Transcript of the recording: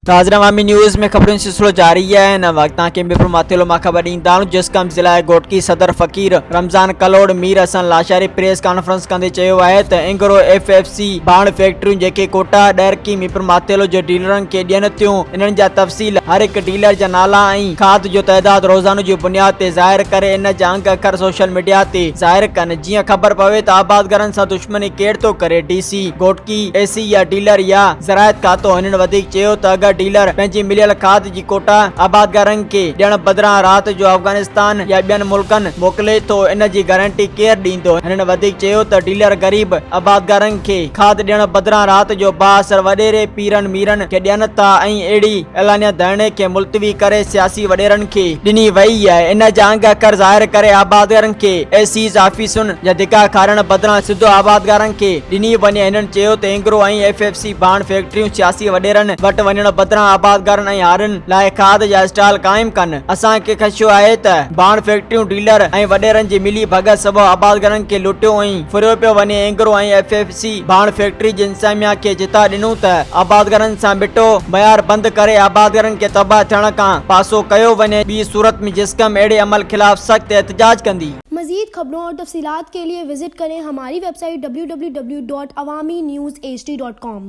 ताज़ा अवामी न्यूज़ में खबरों सिलसिलो जारी है। न वक्त के मिपुर माथेलो मां खबर ॾींदा जिसकम ज़िला गोटकी सदर फ़कीर रमज़ान कलोड़ मीर हसन लाशारी प्रेस कॉन्फ्रेंस कंदे चयो है त एंग्रो FFC बाण फैक्ट्रियूं जेके कोटा डैरकी मिपुर माथेलो जे डीलरनि खे ॾियनि थियूं इन्हनि जा तफ़सील हर एक डीलर जा नाला ऐं खाद जो तइदाद रोज़ानो जी बुनियाद ते ज़ाहिर करे इन जा अंग अखर सोशल मीडिया ते ज़ाहिर कनि जीअं ख़बर पवे त आबादगारनि सां दुश्मनी केरु थो करे। DC गोटकी AC या डीलर या ज़रायत खातो हिननि वधीक चयो त अगरि डीलर पंहिंजी मिलियल खाद जी कोटा आबादगारनि खे ॾियण बदिरां रात जो अफगानिस्तान या ॿियनि मुल्कनि मोकिले थो इन जी गारंटी केरु ॾींदो। हिननि वधीक चयो त डीलर ग़रीब आबादगारनि खे खाद ॾियण बदिरां रात जो बाअसर वॾेरे पीरनि मीरनि खे ॾियनि था ऐं अहिड़ी ऐलानिया धरणे खे मुलतवी करे सियासी वॾेरनि खे ॾिनी वई आहे। इन जा अंग अखर ज़ाहिर करे आबादगारनि खे एसीज ऑफिसुनि जा धिका खाइण बदिरां सिधो आबादगारनि खे ॾिनी वञे। हिननि चयो त एंग्रो ऐं FFC बाण फैक्ट्रियूं सियासी वॾेरनि वटि वञण बदिरां आबादगारनि ऐं हारियुनि लाइ खाद जा स्टॉल क़ाइमु कनि। असांखे ख़दशो आहे त बाण फैक्ट्रियूं डीलर ऐं वॾेरनि जी मिली भगत सबबु आबादगारनि खे लुटियो ऐं फुरियो पियो वञे। एंग्रो ऐं FFC बाण फैक्ट्री जी इंतज़ामिया खे जिता ॾिनूं त आबादगारनि सां मिटो मयार बंदि करे आबादगारनि खे तबाह थियण खां पासो कयो वञे। ॿी सूरत में जिस्कम अहिड़े अमल खिलाफ सख्त एहतजाज कंदी। मज़ीद खबरों और तफसीलात के लिए विजिट करें हमारी वेबसाइट www.awamiNewsHD.com।